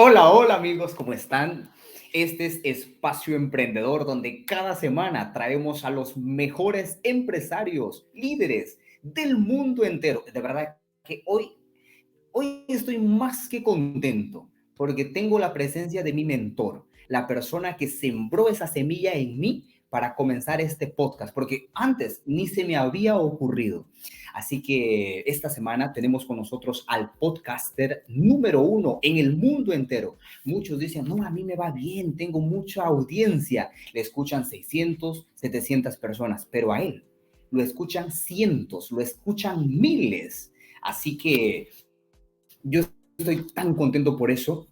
Hola, hola amigos, ¿cómo están? Este es Espacio Emprendedor, donde cada semana traemos a los mejores empresarios, líderes del mundo entero. De verdad que hoy estoy más que contento porque tengo la presencia de mi mentor, la persona que sembró esa semilla en mí para comenzar este podcast, porque antes ni se me había ocurrido. Así que esta semana tenemos con nosotros al podcaster número uno en el mundo entero. Muchos dicen, no, a mí me va bien, tengo mucha audiencia. Le escuchan 600, 700 personas, pero a él lo escuchan cientos, lo escuchan miles. Así que yo estoy tan contento por eso.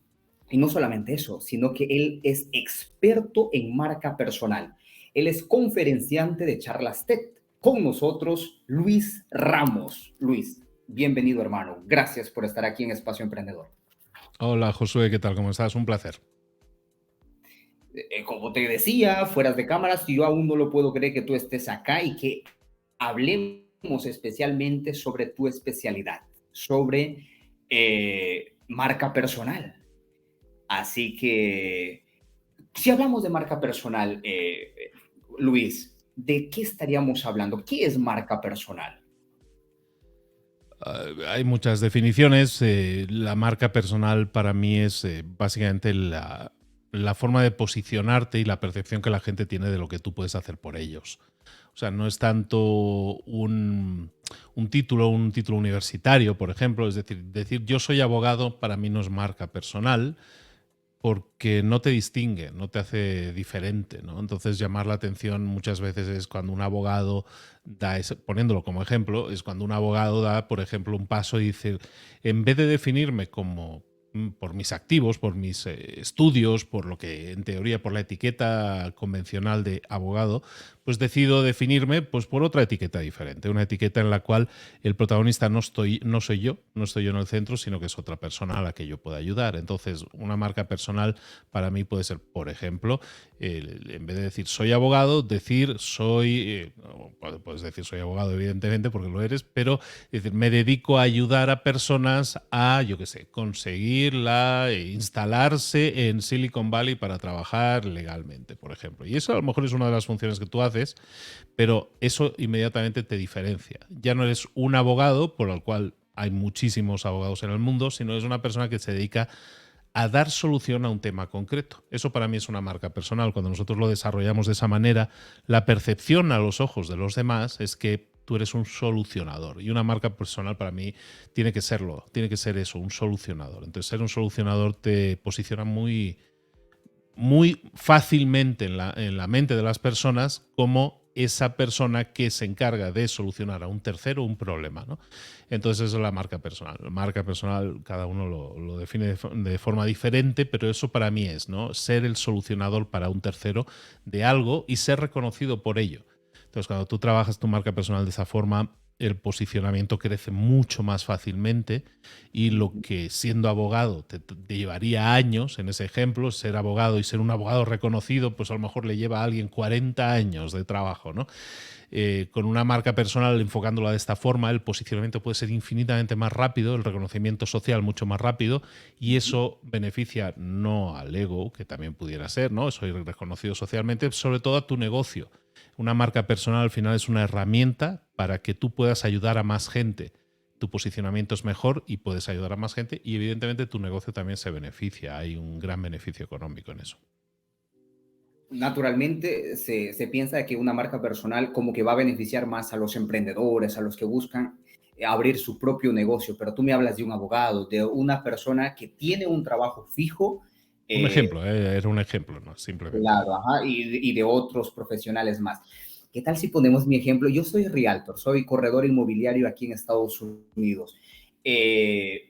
Y no solamente eso, sino que él es experto en marca personal. Él es conferenciante de charlas TED. Con nosotros, Luis Ramos. Luis, bienvenido, hermano. Gracias por estar aquí en Espacio Emprendedor. Hola Josué, ¿qué tal? ¿Cómo estás? Un placer. Como te decía, fueras de cámaras, yo aún no lo puedo creer que tú estés acá y que hablemos especialmente sobre tu especialidad, sobre marca personal. Así que, si hablamos de marca personal, Luis, ¿de qué estaríamos hablando? ¿Qué es marca personal? Hay muchas definiciones. La marca personal para mí es básicamente la forma de posicionarte y la percepción que la gente tiene de lo que tú puedes hacer por ellos. O sea, no es tanto un título universitario, por ejemplo. Es decir yo soy abogado para mí no es marca personal, porque no te distingue, no te hace diferente, ¿no? Entonces llamar la atención muchas veces es cuando un abogado poniéndolo como ejemplo, es cuando un abogado da, por ejemplo, un paso y dice, en vez de definirme como por mis activos, por mis estudios, por lo que en teoría, por la etiqueta convencional de abogado, pues decido definirme pues por otra etiqueta diferente, una etiqueta en la cual el protagonista no soy yo en el centro, sino que es otra persona a la que yo pueda ayudar. Entonces, una marca personal para mí puede ser, por ejemplo, en vez de decir soy abogado, decir soy, puedes decir soy abogado evidentemente porque lo eres, pero es decir, me dedico a ayudar a personas a, yo qué sé, conseguirla, instalarse en Silicon Valley para trabajar legalmente, por ejemplo. Y eso a lo mejor es una de las funciones que tú haces, pero eso inmediatamente te diferencia. Ya no eres un abogado, por el cual hay muchísimos abogados en el mundo, sino es una persona que se dedica a dar solución a un tema concreto. Eso para mí es una marca personal. Cuando nosotros lo desarrollamos de esa manera, la percepción a los ojos de los demás es que tú eres un solucionador. Y una marca personal para mí tiene que serlo, tiene que ser eso, un solucionador. Entonces, ser un solucionador te posiciona muy fácilmente en la mente de las personas como esa persona que se encarga de solucionar a un tercero un problema, ¿no? Entonces eso es la marca personal. La marca personal cada uno lo define de forma diferente, pero eso para mí es, ¿no? Ser el solucionador para un tercero de algo y ser reconocido por ello. Entonces cuando tú trabajas tu marca personal de esa forma, el posicionamiento crece mucho más fácilmente y lo que siendo abogado te llevaría años, en ese ejemplo, ser abogado y ser un abogado reconocido, pues a lo mejor le lleva a alguien 40 años de trabajo, ¿no? Con una marca personal enfocándola de esta forma, el posicionamiento puede ser infinitamente más rápido, el reconocimiento social mucho más rápido y eso beneficia no al ego, que también pudiera ser, ¿no? Soy reconocido socialmente, sobre todo a tu negocio. Una marca personal al final es una herramienta para que tú puedas ayudar a más gente. Tu posicionamiento es mejor y puedes ayudar a más gente y evidentemente tu negocio también se beneficia. Hay un gran beneficio económico en eso. Naturalmente se piensa que una marca personal como que va a beneficiar más a los emprendedores, a los que buscan abrir su propio negocio, pero tú me hablas de un abogado, de una persona que tiene un trabajo fijo. Un eh, ejemplo, era un ejemplo, ¿no? Simplemente. Claro, ajá, y de otros profesionales más. ¿Qué tal si ponemos mi ejemplo? Yo soy realtor, soy corredor inmobiliario aquí en Estados Unidos.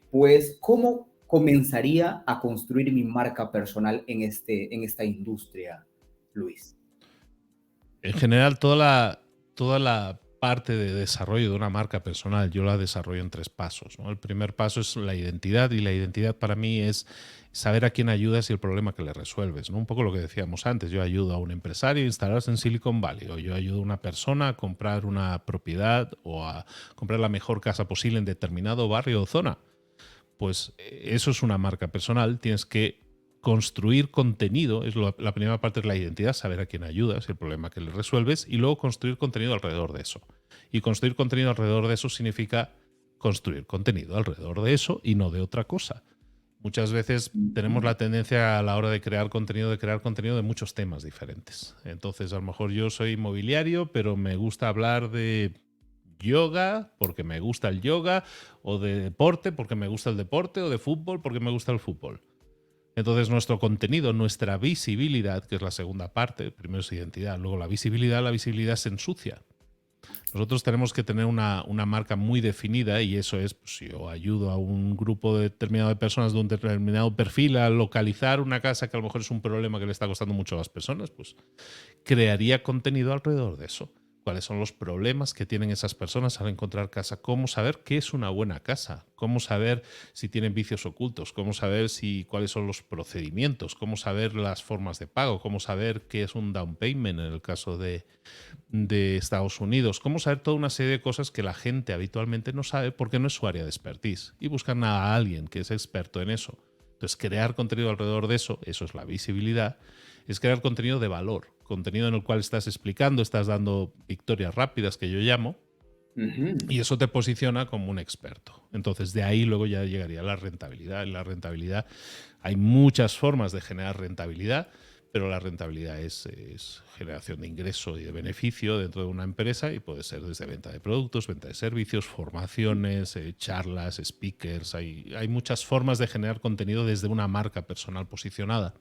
Pues, ¿cómo comenzaría a construir mi marca personal en esta industria, Luis? En general, toda la parte de desarrollo de una marca personal, yo la desarrollo en tres pasos, ¿no? El primer paso es la identidad y la identidad para mí es saber a quién ayudas y el problema que le resuelves, ¿no? Un poco lo que decíamos antes, yo ayudo a un empresario a instalarse en Silicon Valley o yo ayudo a una persona a comprar una propiedad o a comprar la mejor casa posible en determinado barrio o zona. Pues eso es una marca personal. Tienes que construir contenido, la primera parte es la identidad, saber a quién ayudas, el problema que le resuelves, y luego construir contenido alrededor de eso. Y construir contenido alrededor de eso significa construir contenido alrededor de eso y no de otra cosa. Muchas veces tenemos la tendencia a la hora de crear contenido de muchos temas diferentes. Entonces, a lo mejor yo soy inmobiliario, pero me gusta hablar de yoga porque me gusta el yoga, o de deporte porque me gusta el deporte, o de fútbol porque me gusta el fútbol. Entonces nuestro contenido, nuestra visibilidad, que es la segunda parte, primero es identidad, luego la visibilidad se ensucia. Nosotros tenemos que tener una marca muy definida, y eso es, pues, si yo ayudo a un grupo determinado de personas de un determinado perfil a localizar una casa que a lo mejor es un problema que le está costando mucho a las personas, pues crearía contenido alrededor de eso. ¿Cuáles son los problemas que tienen esas personas al encontrar casa? ¿Cómo saber qué es una buena casa? ¿Cómo saber si tienen vicios ocultos? ¿Cómo saber cuáles son los procedimientos? ¿Cómo saber las formas de pago? ¿Cómo saber qué es un down payment en el caso de Estados Unidos? ¿Cómo saber toda una serie de cosas que la gente habitualmente no sabe porque no es su área de expertise? Y buscan a alguien que es experto en eso. Entonces, crear contenido alrededor de eso es la visibilidad, es crear contenido de valor, contenido en el cual estás explicando, estás dando victorias rápidas, que yo llamo, y eso te posiciona como un experto. Entonces, de ahí luego ya llegaría la rentabilidad. En la rentabilidad hay muchas formas de generar rentabilidad, pero la rentabilidad es generación de ingreso y de beneficio dentro de una empresa, y puede ser desde venta de productos, venta de servicios, formaciones, charlas, speakers. Hay muchas formas de generar contenido desde una marca personal posicionada,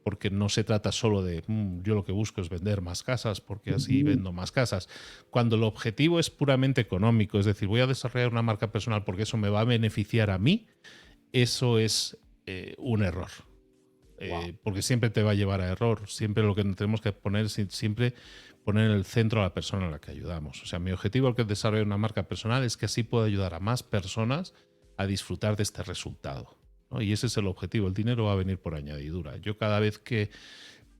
porque no se trata solo de yo lo que busco es vender más casas porque así vendo más casas. Cuando el objetivo es puramente económico, es decir, voy a desarrollar una marca personal porque eso me va a beneficiar a mí, eso es un error. Porque siempre te va a llevar a error. Siempre lo que tenemos que poner es siempre poner en el centro a la persona a la que ayudamos. O sea, mi objetivo al que desarrolle una marca personal es que así pueda ayudar a más personas a disfrutar de este resultado, ¿no? Y ese es el objetivo. El dinero va a venir por añadidura. Yo cada vez que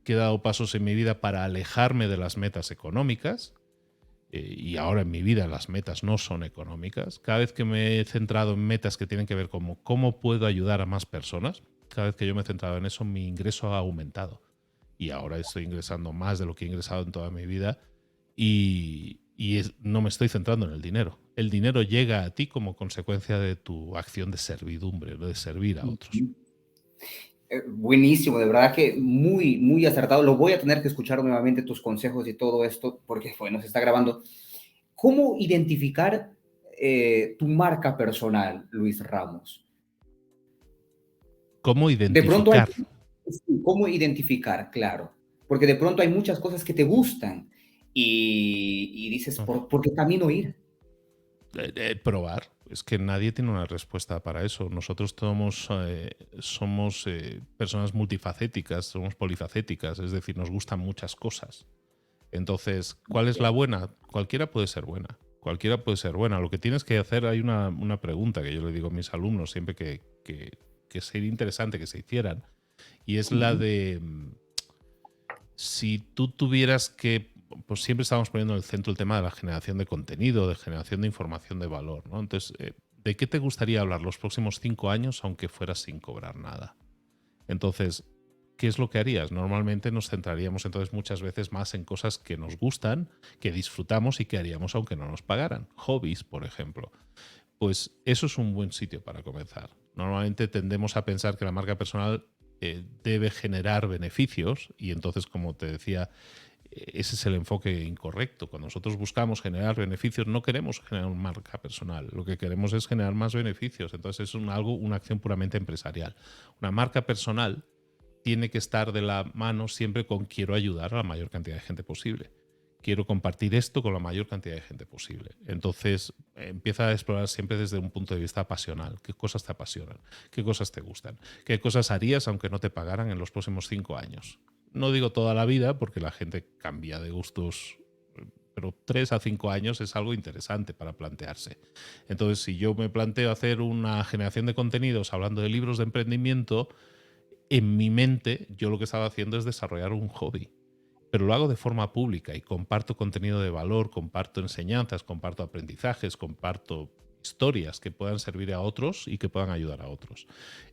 he dado pasos en mi vida para alejarme de las metas económicas, y ahora en mi vida las metas no son económicas, cada vez que me he centrado en metas que tienen que ver con cómo puedo ayudar a más personas, cada vez que yo me he centrado en eso, mi ingreso ha aumentado. Y ahora estoy ingresando más de lo que he ingresado en toda mi vida, y no me estoy centrando en el dinero. El dinero llega a ti como consecuencia de tu acción de servidumbre, de servir a otros. Buenísimo, de verdad que muy, muy acertado. Lo voy a tener que escuchar nuevamente tus consejos y todo esto, porque bueno, se está grabando. ¿Cómo identificar tu marca personal, Luis Ramos? ¿Cómo De pronto hay, identificar? sí, ¿cómo identificar? Claro, porque de pronto hay muchas cosas que te gustan y dices, ¿por qué camino ir? Probar. Es que nadie tiene una respuesta para eso. Nosotros somos personas multifacéticas, somos polifacéticas, es decir, nos gustan muchas cosas. Entonces, ¿cuál es la buena? Cualquiera puede ser buena. Cualquiera puede ser buena. Lo que tienes que hacer, hay una pregunta que yo le digo a mis alumnos siempre que sería interesante que se hicieran, y es la de si tú tuvieras que, pues siempre estamos poniendo en el centro el tema de la generación de contenido, de generación de información de valor, ¿no? Entonces, ¿de qué te gustaría hablar los próximos 5 años aunque fueras sin cobrar nada? Entonces, ¿qué es lo que harías? Normalmente nos centraríamos entonces muchas veces más en cosas que nos gustan, que disfrutamos y que haríamos aunque no nos pagaran. Hobbies, por ejemplo. Pues eso es un buen sitio para comenzar. Normalmente tendemos a pensar que la marca personal debe generar beneficios, y entonces, como te decía, ese es el enfoque incorrecto. Cuando nosotros buscamos generar beneficios, no queremos generar una marca personal, lo que queremos es generar más beneficios. Entonces es una acción puramente empresarial. Una marca personal tiene que estar de la mano siempre con quiero ayudar a la mayor cantidad de gente posible. Quiero compartir esto con la mayor cantidad de gente posible. Entonces, empieza a explorar siempre desde un punto de vista pasional. ¿Qué cosas te apasionan? ¿Qué cosas te gustan? ¿Qué cosas harías aunque no te pagaran en los próximos 5 años? No digo toda la vida, porque la gente cambia de gustos, pero 3 a 5 años es algo interesante para plantearse. Entonces, si yo me planteo hacer una generación de contenidos hablando de libros de emprendimiento, en mi mente yo lo que estaba haciendo es desarrollar un hobby, pero lo hago de forma pública y comparto contenido de valor, comparto enseñanzas, comparto aprendizajes, comparto historias que puedan servir a otros y que puedan ayudar a otros.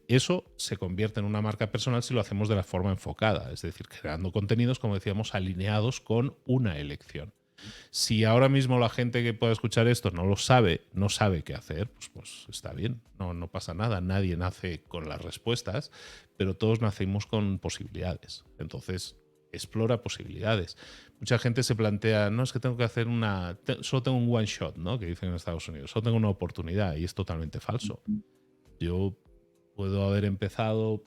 Eso se convierte en una marca personal si lo hacemos de la forma enfocada, es decir, creando contenidos, como decíamos, alineados con una elección. Si ahora mismo la gente que pueda escuchar esto no lo sabe, no sabe qué hacer, pues está bien, no pasa nada. Nadie nace con las respuestas, pero todos nacemos con posibilidades. Entonces, explora posibilidades. Mucha gente se plantea, no, es que tengo que hacer solo tengo un one shot, ¿no? Que dicen en Estados Unidos, solo tengo una oportunidad, y es totalmente falso. Yo puedo haber empezado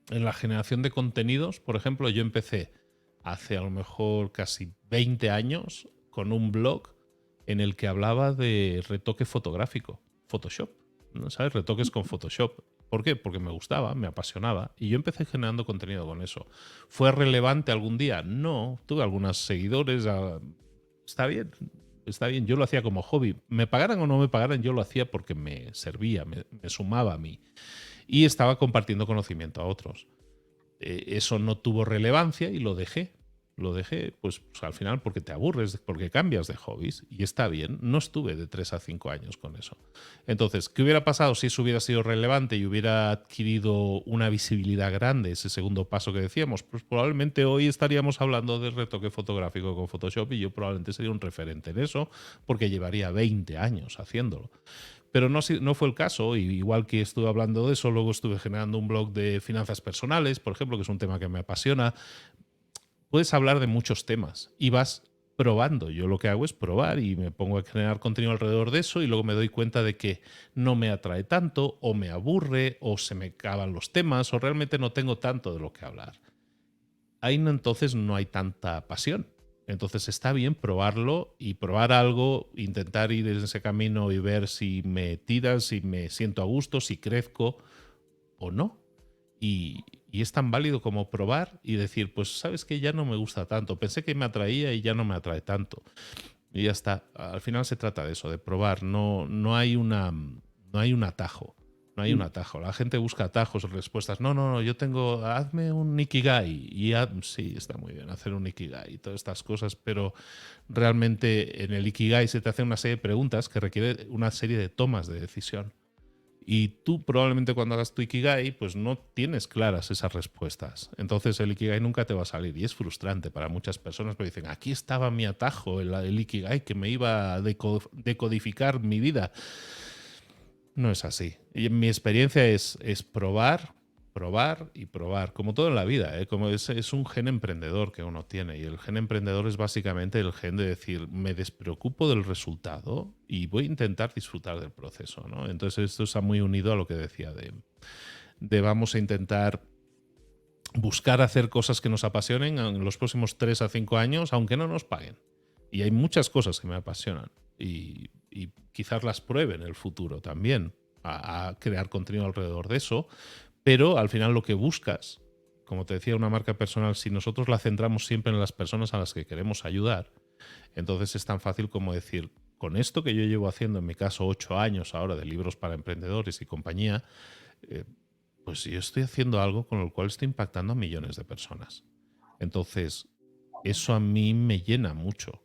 en la generación de contenidos, por ejemplo, yo empecé hace a lo mejor casi 20 años con un blog en el que hablaba de retoque fotográfico, Photoshop, ¿no? ¿Sabes? Retoques con Photoshop. ¿Por qué? Porque me gustaba, me apasionaba y yo empecé generando contenido con eso. ¿Fue relevante algún día? No, tuve algunos seguidores. Está bien, está bien. Yo lo hacía como hobby. Me pagaran o no me pagaran, yo lo hacía porque me servía, me sumaba a mí. Y estaba compartiendo conocimiento a otros. Eso no tuvo relevancia y lo dejé. Lo dejé, pues al final porque te aburres, porque cambias de hobbies y está bien. No estuve de 3 a 5 años con eso. Entonces, ¿qué hubiera pasado si eso hubiera sido relevante y hubiera adquirido una visibilidad grande, ese segundo paso que decíamos? Pues probablemente hoy estaríamos hablando de retoque fotográfico con Photoshop y yo probablemente sería un referente en eso porque llevaría 20 años haciéndolo. Pero no fue el caso, y igual que estuve hablando de eso, luego estuve generando un blog de finanzas personales, por ejemplo, que es un tema que me apasiona. Puedes hablar de muchos temas y vas probando. Yo lo que hago es probar y me pongo a generar contenido alrededor de eso y luego me doy cuenta de que no me atrae tanto o me aburre o se me acaban los temas o realmente no tengo tanto de lo que hablar. Ahí entonces no hay tanta pasión. Entonces está bien probarlo y probar algo, intentar ir en ese camino y ver si me tiras, si me siento a gusto, si crezco o no. Y es tan válido como probar y decir, pues sabes que ya no me gusta tanto, pensé que me atraía y ya no me atrae tanto. Y ya está. Al final se trata de eso, de probar. No hay un atajo. No hay un atajo. La gente busca atajos, respuestas. No, yo tengo, hazme un Ikigai. Sí, está muy bien hacer un Ikigai y todas estas cosas, pero realmente en el Ikigai se te hace una serie de preguntas que requiere una serie de tomas de decisión. Y tú probablemente cuando hagas tu Ikigai, pues no tienes claras esas respuestas. Entonces el Ikigai nunca te va a salir y es frustrante para muchas personas porque dicen, aquí estaba mi atajo, el Ikigai que me iba a decodificar mi vida. No es así. Y mi experiencia es probar, probar y probar, como todo en la vida, ¿eh? Como es un gen emprendedor que uno tiene y el gen emprendedor es básicamente el gen de decir, me despreocupo del resultado y voy a intentar disfrutar del proceso, ¿no? Entonces esto está muy unido a lo que decía de vamos a intentar buscar hacer cosas que nos apasionen en los próximos 3 a 5 años, aunque no nos paguen. Y hay muchas cosas que me apasionan y quizás las pruebe en el futuro también a crear contenido alrededor de eso, pero al final lo que buscas, como te decía, una marca personal, si nosotros la centramos siempre en las personas a las que queremos ayudar, entonces es tan fácil como decir, con esto que yo llevo haciendo, en mi caso 8 años ahora de libros para emprendedores y compañía, pues yo estoy haciendo algo con lo cual estoy impactando a millones de personas. Entonces, eso a mí me llena mucho.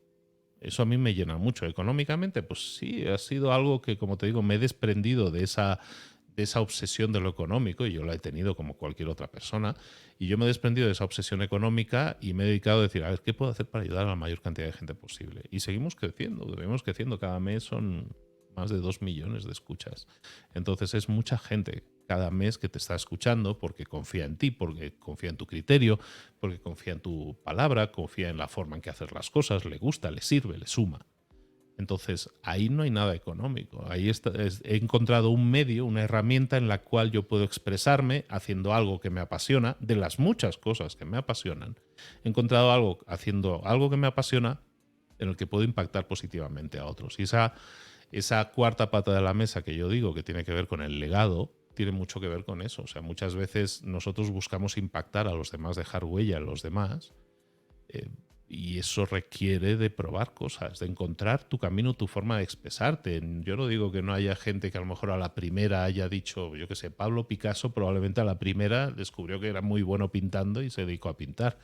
Eso a mí me llena mucho. Económicamente, pues sí, ha sido algo que, como te digo, me he desprendido de esa obsesión de lo económico, y yo la he tenido como cualquier otra persona, y yo me he desprendido de esa obsesión económica y me he dedicado a decir, a ver, ¿qué puedo hacer para ayudar a la mayor cantidad de gente posible? Y seguimos creciendo. Cada mes son más de 2 millones de escuchas. Entonces es mucha gente cada mes que te está escuchando porque confía en ti, porque confía en tu criterio, porque confía en tu palabra, confía en la forma en que haces las cosas, le gusta, le sirve, le suma. Entonces, ahí no hay nada económico. Ahí he encontrado un medio, una herramienta en la cual yo puedo expresarme haciendo algo que me apasiona, de las muchas cosas que me apasionan. He encontrado algo haciendo algo que me apasiona en el que puedo impactar positivamente a otros. Y esa cuarta pata de la mesa que yo digo que tiene que ver con el legado, tiene mucho que ver con eso. O sea, muchas veces nosotros buscamos impactar a los demás, dejar huella en los demás, y eso requiere de probar cosas, de encontrar tu camino, tu forma de expresarte. Yo no digo que no haya gente que a lo mejor a la primera haya dicho, yo qué sé, Pablo Picasso probablemente a la primera descubrió que era muy bueno pintando y se dedicó a pintar.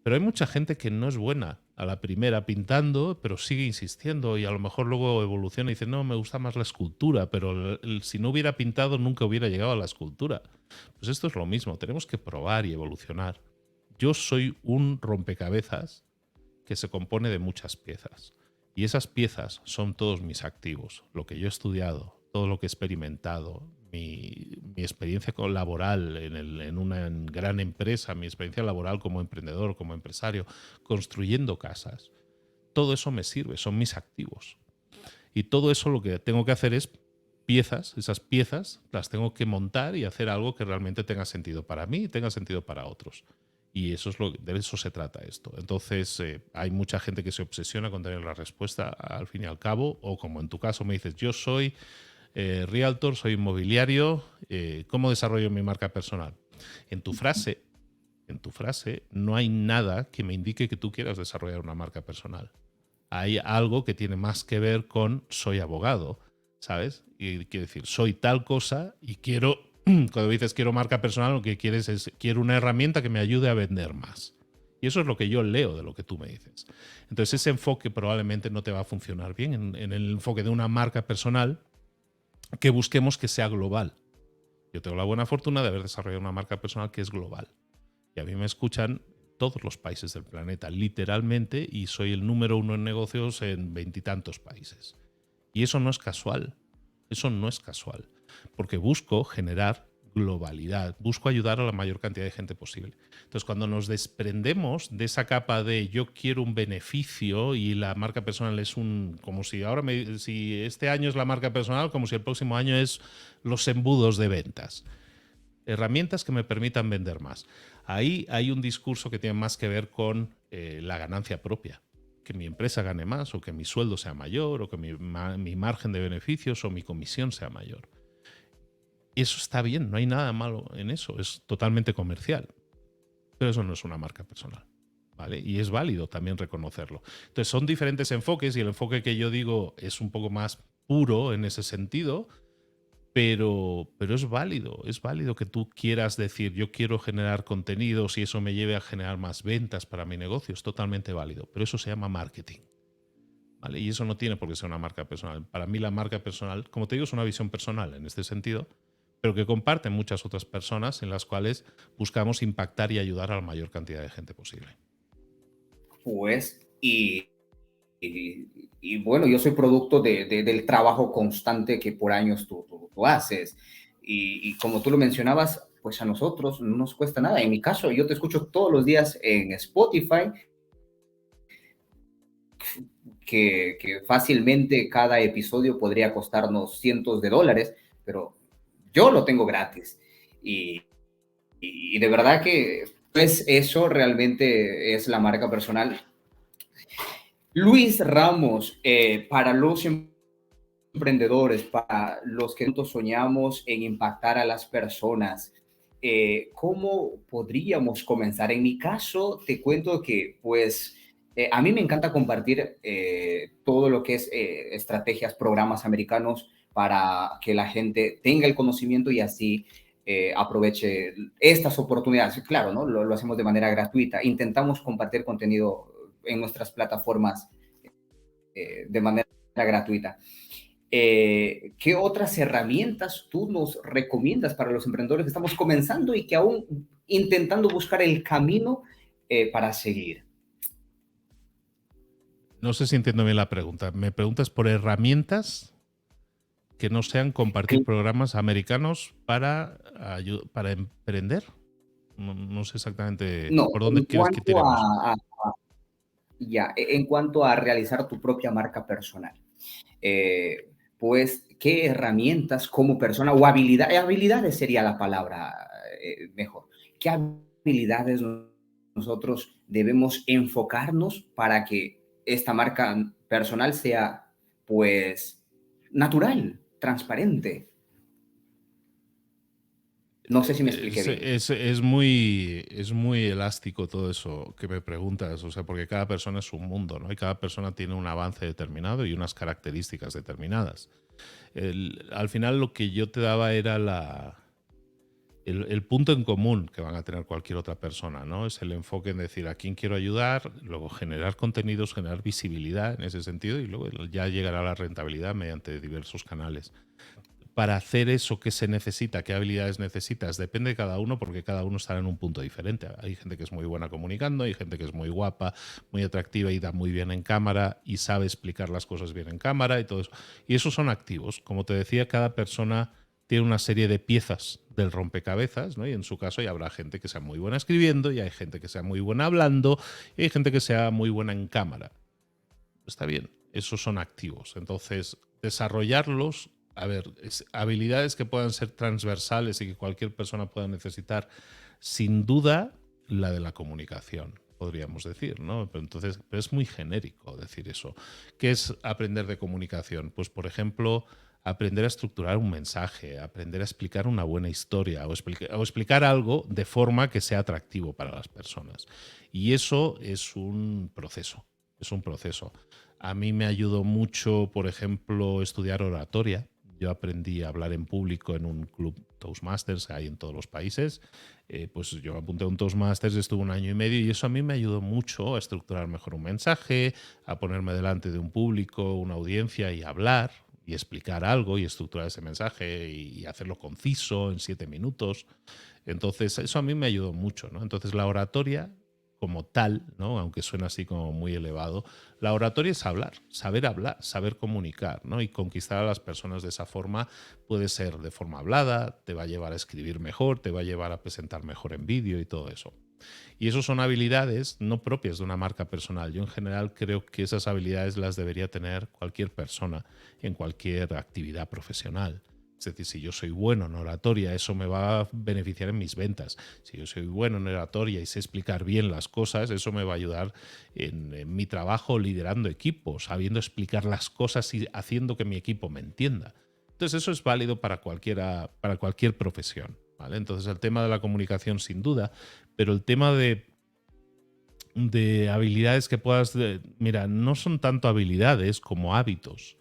Pero hay mucha gente que no es buena a la primera pintando, pero sigue insistiendo y a lo mejor luego evoluciona y dice, no, me gusta más la escultura, pero si no hubiera pintado nunca hubiera llegado a la escultura. Pues esto es lo mismo, tenemos que probar y evolucionar. Yo soy un rompecabezas que se compone de muchas piezas. Y esas piezas son todos mis activos, lo que yo he estudiado, todo lo que he experimentado, mi experiencia laboral en una gran empresa, mi experiencia laboral como emprendedor, como empresario, construyendo casas. Todo eso me sirve, son mis activos. Y todo eso lo que tengo que hacer es piezas, esas piezas las tengo que montar y hacer algo que realmente tenga sentido para mí y tenga sentido para otros. Y eso es de eso se trata esto. Entonces, hay mucha gente que se obsesiona con tener la respuesta al fin y al cabo, o como en tu caso me dices, yo soy realtor, soy inmobiliario, ¿cómo desarrollo mi marca personal? En tu frase no hay nada que me indique que tú quieras desarrollar una marca personal. Hay algo que tiene más que ver con soy abogado, ¿sabes? Y quiere decir, soy tal cosa y quiero, cuando dices quiero marca personal, lo que quieres es, quiero una herramienta que me ayude a vender más. Y eso es lo que yo leo de lo que tú me dices. Entonces ese enfoque probablemente no te va a funcionar bien en el enfoque de una marca personal que busquemos que sea global. Yo tengo la buena fortuna de haber desarrollado una marca personal que es global. Y a mí me escuchan todos los países del planeta, literalmente, y soy el número 1 en negocios en 20 y tantos países. Y eso no es casual. Eso no es casual. Porque busco generar globalidad, busco ayudar a la mayor cantidad de gente posible. Entonces, cuando nos desprendemos de esa capa de yo quiero un beneficio y la marca personal es como si ahora si este año es la marca personal, como si el próximo año es los embudos de ventas. Herramientas que me permitan vender más. Ahí hay un discurso que tiene más que ver con la ganancia propia. Que mi empresa gane más, o que mi sueldo sea mayor, o que mi margen de beneficios o mi comisión sea mayor. Y eso está bien, no hay nada malo en eso, es totalmente comercial. Pero eso no es una marca personal, ¿vale? Y es válido también reconocerlo. Entonces son diferentes enfoques y el enfoque que yo digo es un poco más puro en ese sentido, pero es válido que tú quieras decir yo quiero generar contenidos y eso me lleve a generar más ventas para mi negocio, es totalmente válido, pero eso se llama marketing, ¿vale? Y eso no tiene por qué ser una marca personal. Para mí la marca personal, como te digo, es una visión personal en este sentido, pero que comparten muchas otras personas en las cuales buscamos impactar y ayudar a la mayor cantidad de gente posible. Pues, y bueno, yo soy producto del trabajo constante que por años tú haces. Y como tú lo mencionabas, pues a nosotros no nos cuesta nada. En mi caso, yo te escucho todos los días en Spotify, que fácilmente cada episodio podría costarnos cientos de dólares, pero yo lo tengo gratis. Y, y de verdad que pues eso realmente es la marca personal. Luis Ramos, para los emprendedores, para los que nosotros soñamos en impactar a las personas, ¿cómo podríamos comenzar? En mi caso, te cuento que pues a mí me encanta compartir todo lo que es estrategias, programas americanos para que la gente tenga el conocimiento y así aproveche estas oportunidades. Claro, ¿no? Lo hacemos de manera gratuita. Intentamos compartir contenido en nuestras plataformas de manera gratuita. ¿Qué otras herramientas tú nos recomiendas para los emprendedores que estamos comenzando y que aún intentando buscar el camino para seguir? No sé si entiendo bien la pregunta. ¿Me preguntas por herramientas que no sean compartir programas americanos para emprender? No sé exactamente No, por dónde en quieres que cuanto tiremos. en cuanto a realizar tu propia marca personal, eh, pues, ¿qué herramientas como persona o habilidades sería la palabra mejor? ¿Qué habilidades nosotros debemos enfocarnos para que esta marca personal sea, pues, natural, transparente? No sé si me expliqué bien. Es muy elástico todo eso que me preguntas, o sea, porque cada persona es un mundo, ¿no? Y cada persona tiene un avance determinado y unas características determinadas. Al final lo que yo te daba era el punto en común que van a tener cualquier otra persona, ¿no? Es el enfoque en decir a quién quiero ayudar, luego generar contenidos, generar visibilidad en ese sentido y luego ya llegará la rentabilidad mediante diversos canales. Para hacer eso que se necesita, qué habilidades necesitas, depende de cada uno porque cada uno estará en un punto diferente. Hay gente que es muy buena comunicando, hay gente que es muy guapa, muy atractiva y da muy bien en cámara y sabe explicar las cosas bien en cámara y todo eso. Y esos son activos. Como te decía, cada persona tiene una serie de piezas del rompecabezas, ¿no? Y en su caso ya habrá gente que sea muy buena escribiendo y hay gente que sea muy buena hablando y hay gente que sea muy buena en cámara. Está bien, esos son activos. Entonces, desarrollarlos, a ver, habilidades que puedan ser transversales y que cualquier persona pueda necesitar, sin duda, la de la comunicación, podríamos decir, ¿no? Pero es muy genérico decir eso. ¿Qué es aprender de comunicación? Pues, por ejemplo, aprender a estructurar un mensaje, aprender a explicar una buena historia o explicar algo de forma que sea atractivo para las personas. Y eso es un proceso, es un proceso. A mí me ayudó mucho, por ejemplo, estudiar oratoria. Yo aprendí a hablar en público en un club Toastmasters que hay en todos los países. Pues yo me apunté a un Toastmasters, estuve 1 año y medio y eso a mí me ayudó mucho a estructurar mejor un mensaje, a ponerme delante de un público, una audiencia y hablar y explicar algo y estructurar ese mensaje y hacerlo conciso en 7 minutos. Entonces, eso a mí me ayudó mucho, ¿no? Entonces, la oratoria como tal, ¿no? Aunque suena así como muy elevado, la oratoria es hablar, saber comunicar, ¿no? Y conquistar a las personas de esa forma puede ser de forma hablada, te va a llevar a escribir mejor, te va a llevar a presentar mejor en vídeo y todo eso. Y eso son habilidades no propias de una marca personal. Yo en general creo que esas habilidades las debería tener cualquier persona en cualquier actividad profesional. Es decir, si yo soy bueno en oratoria, eso me va a beneficiar en mis ventas. Si yo soy bueno en oratoria y sé explicar bien las cosas, eso me va a ayudar en mi trabajo liderando equipos, sabiendo explicar las cosas y haciendo que mi equipo me entienda. Entonces eso es válido para cualquier profesión, ¿vale? Entonces el tema de la comunicación sin duda, pero el tema de habilidades que puedas... mira, no son tanto habilidades como hábitos.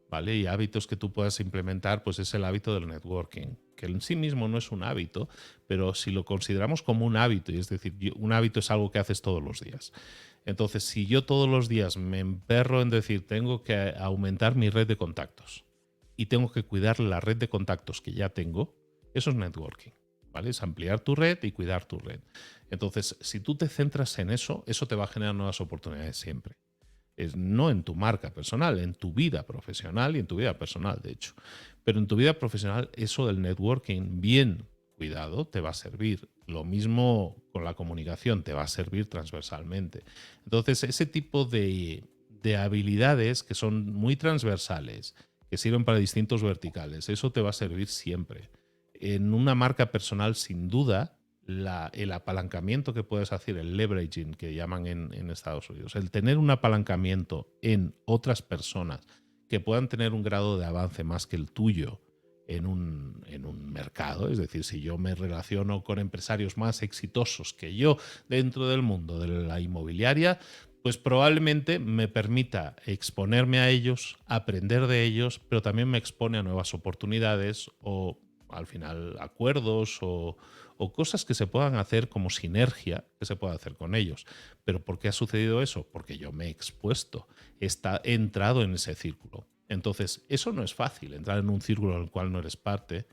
¿Vale? Y hábitos que tú puedas implementar, pues es el hábito del networking, que en sí mismo no es un hábito, pero si lo consideramos como un hábito, y es decir, un hábito es algo que haces todos los días. Entonces, si yo todos los días me emperro en decir, tengo que aumentar mi red de contactos y tengo que cuidar la red de contactos que ya tengo, eso es networking, ¿vale? Es ampliar tu red y cuidar tu red. Entonces, si tú te centras en eso, eso te va a generar nuevas oportunidades siempre. No en tu marca personal, en tu vida profesional y en tu vida personal, de hecho. Pero en tu vida profesional, eso del networking, bien cuidado, te va a servir. Lo mismo con la comunicación, te va a servir transversalmente. Entonces, ese tipo de habilidades que son muy transversales, que sirven para distintos verticales, eso te va a servir siempre. En una marca personal, sin duda, el apalancamiento que puedes hacer, el leveraging que llaman en Estados Unidos, el tener un apalancamiento en otras personas que puedan tener un grado de avance más que el tuyo en un mercado, es decir, si yo me relaciono con empresarios más exitosos que yo dentro del mundo de la inmobiliaria, pues probablemente me permita exponerme a ellos, aprender de ellos, pero también me expone a nuevas oportunidades o al final acuerdos o cosas que se puedan hacer como sinergia que se pueda hacer con ellos. ¿Pero por qué ha sucedido eso? Porque yo me he expuesto, he entrado en ese círculo. Entonces, eso no es fácil, entrar en un círculo en el cual no eres parte,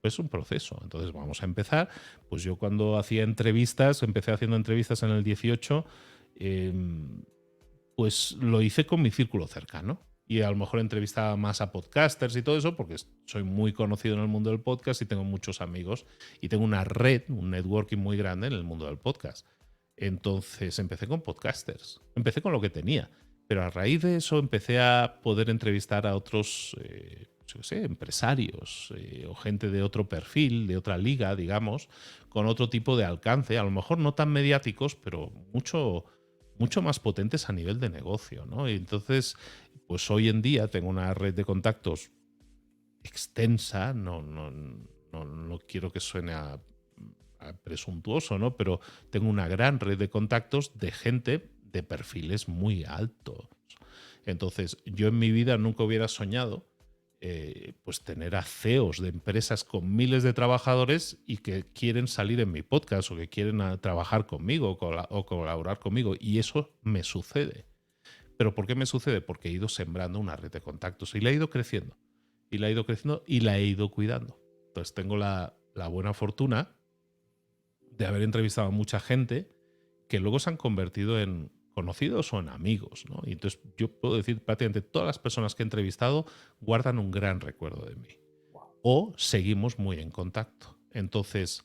pues es un proceso. Entonces, vamos a empezar. Pues yo cuando hacía entrevistas, empecé haciendo entrevistas en el 18, pues lo hice con mi círculo cercano. Y a lo mejor entrevistaba más a podcasters y todo eso, porque soy muy conocido en el mundo del podcast y tengo muchos amigos y tengo una red, un networking muy grande en el mundo del podcast. Entonces empecé con podcasters, empecé con lo que tenía, pero a raíz de eso empecé a poder entrevistar a otros, yo qué sé, empresarios o gente de otro perfil, de otra liga, digamos, con otro tipo de alcance, a lo mejor no tan mediáticos, pero mucho más potentes a nivel de negocio, ¿no? Y entonces, pues hoy en día tengo una red de contactos extensa, no quiero que suene a presuntuoso, ¿no? Pero tengo una gran red de contactos de gente de perfiles muy altos. Entonces, yo en mi vida nunca hubiera soñado pues tener a CEOs de empresas con miles de trabajadores y que quieren salir en mi podcast o que quieren trabajar conmigo o colaborar conmigo. Y eso me sucede. ¿Pero por qué me sucede? Porque he ido sembrando una red de contactos y la he ido creciendo. Y la he ido creciendo y la he ido cuidando. Entonces tengo la buena fortuna de haber entrevistado a mucha gente que luego se han convertido en conocidos o en amigos, ¿no? Y entonces yo puedo decir prácticamente todas las personas que he entrevistado guardan un gran recuerdo de mí. O seguimos muy en contacto. Entonces,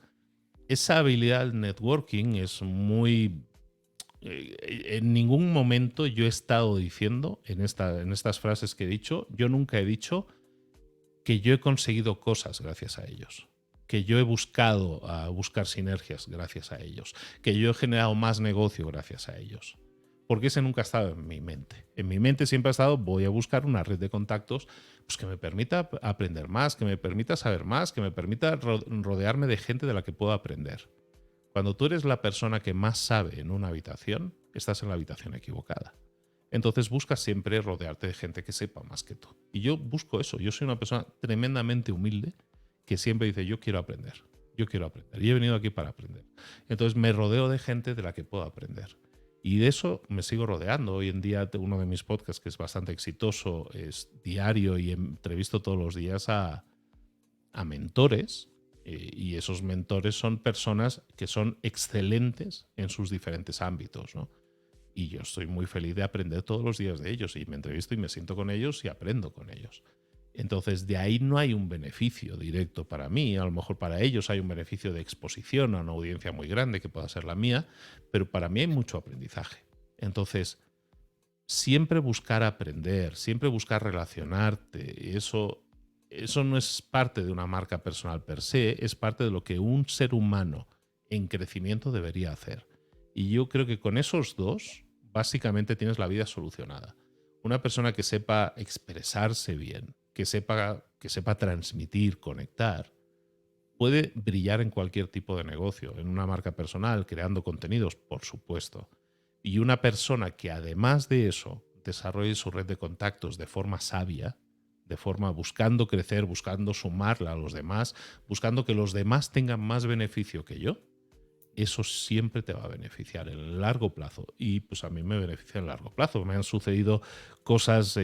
esa habilidad del networking es muy... en ningún momento yo he estado diciendo, en estas frases que he dicho, yo nunca he dicho que yo he conseguido cosas gracias a ellos, que yo he buscar sinergias gracias a ellos, que yo he generado más negocio gracias a ellos. Porque ese nunca ha estado en mi mente. En mi mente siempre ha estado, voy a buscar una red de contactos pues, que me permita aprender más, que me permita saber más, que me permita rodearme de gente de la que puedo aprender. Cuando tú eres la persona que más sabe en una habitación, estás en la habitación equivocada. Entonces buscas siempre rodearte de gente que sepa más que tú. Y yo busco eso. Yo soy una persona tremendamente humilde que siempre dice, yo quiero aprender. Yo quiero aprender. Y he venido aquí para aprender. Entonces me rodeo de gente de la que puedo aprender. Y de eso me sigo rodeando. Hoy en día uno de mis podcasts que es bastante exitoso es diario y entrevisto todos los días a mentores. Y esos mentores son personas que son excelentes en sus diferentes ámbitos, ¿no? Y yo estoy muy feliz de aprender todos los días de ellos y me entrevisto y me siento con ellos y aprendo con ellos. Entonces, de ahí no hay un beneficio directo para mí. A lo mejor para ellos hay un beneficio de exposición a una audiencia muy grande que pueda ser la mía, pero para mí hay mucho aprendizaje. Entonces, siempre buscar aprender, siempre buscar relacionarte, eso no es parte de una marca personal per se, es parte de lo que un ser humano en crecimiento debería hacer. Y yo creo que con esos dos, básicamente tienes la vida solucionada. Una persona que sepa expresarse bien, que sepa transmitir, conectar, puede brillar en cualquier tipo de negocio, en una marca personal, creando contenidos, por supuesto. Y una persona que además de eso desarrolle su red de contactos de forma sabia, de forma buscando crecer, buscando sumarla a los demás, buscando que los demás tengan más beneficio que yo, eso siempre te va a beneficiar en el largo plazo. Y pues a mí me beneficia en el largo plazo. Me han sucedido cosas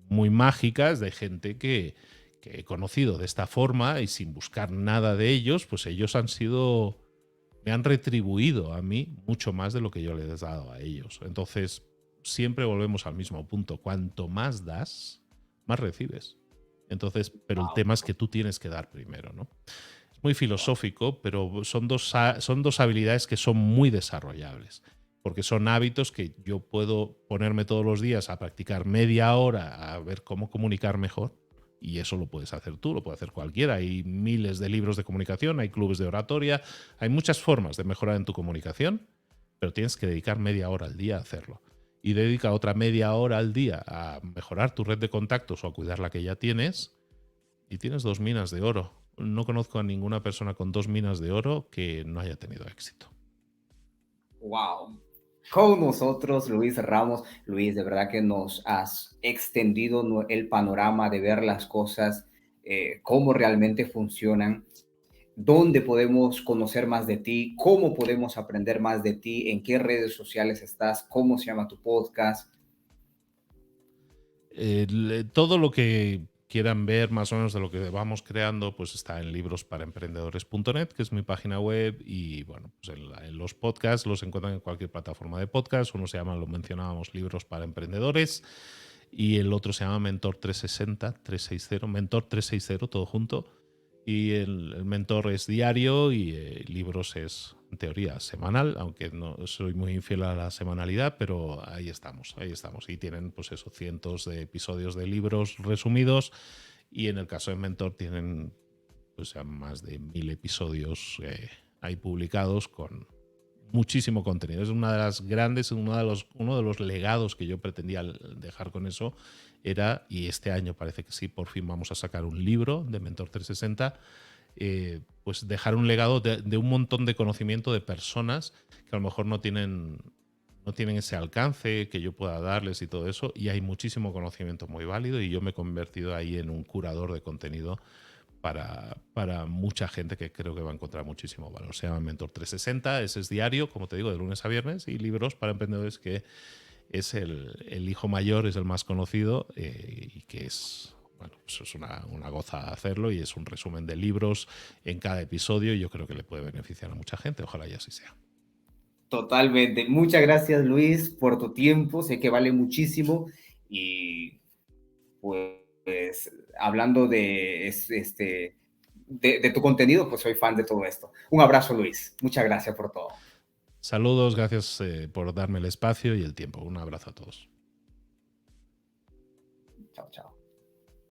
muy mágicas de gente que he conocido de esta forma y sin buscar nada de ellos, pues ellos me han retribuido a mí mucho más de lo que yo les he dado a ellos. Entonces, siempre volvemos al mismo punto. Cuanto más das, más recibes. Entonces, pero el tema es que tú tienes que dar primero, ¿no? Muy filosófico, pero son dos habilidades que son muy desarrollables, porque son hábitos que yo puedo ponerme todos los días a practicar media hora a ver cómo comunicar mejor, y eso lo puedes hacer tú, lo puede hacer cualquiera. Hay miles de libros de comunicación, hay clubes de oratoria, hay muchas formas de mejorar en tu comunicación, pero tienes que dedicar media hora al día a hacerlo. Y dedica otra media hora al día a mejorar tu red de contactos o a cuidar la que ya tienes, y tienes 2 minas de oro. No conozco a ninguna persona con 2 minas de oro que no haya tenido éxito. Wow. Con nosotros, Luis Ramos. Luis, de verdad que nos has extendido el panorama de ver las cosas, cómo realmente funcionan, dónde podemos conocer más de ti, cómo podemos aprender más de ti, en qué redes sociales estás, cómo se llama tu podcast. Todo lo que quieran ver más o menos de lo que vamos creando, pues está en librosparaemprendedores.net, que es mi página web, y bueno, pues en los podcasts los encuentran en cualquier plataforma de podcast. Uno se llama, lo mencionábamos, Libros para Emprendedores, y el otro se llama Mentor 360, Mentor 360, todo junto. Y el Mentor es diario y Libros es, en teoría, semanal, aunque no soy muy infiel a la semanalidad, pero ahí estamos. Y tienen, pues eso, cientos de episodios de libros resumidos, y en el caso de Mentor tienen pues ya más de 1000 episodios ahí publicados con muchísimo contenido. Es una de las grandes, uno de los legados que yo pretendía dejar con eso era, y este año parece que sí, por fin vamos a sacar un libro de Mentor 360, pues dejar un legado de un montón de conocimiento de personas que a lo mejor no tienen no tienen ese alcance que yo pueda darles y todo eso, y hay muchísimo conocimiento muy válido y yo me he convertido ahí en un curador de contenido para mucha gente que creo que va a encontrar muchísimo valor. Se llama Mentor 360, ese es diario, como te digo, de lunes a viernes, y Libros para Emprendedores, que es el hijo mayor, es el más conocido y que es... Bueno, pues es una goza hacerlo y es un resumen de libros en cada episodio y yo creo que le puede beneficiar a mucha gente, ojalá y así sea. Totalmente. Muchas gracias, Luis, por tu tiempo. Sé que vale muchísimo y pues hablando de tu contenido, pues soy fan de todo esto. Un abrazo, Luis. Muchas gracias por todo. Saludos, gracias por darme el espacio y el tiempo. Un abrazo a todos. Chao, chao.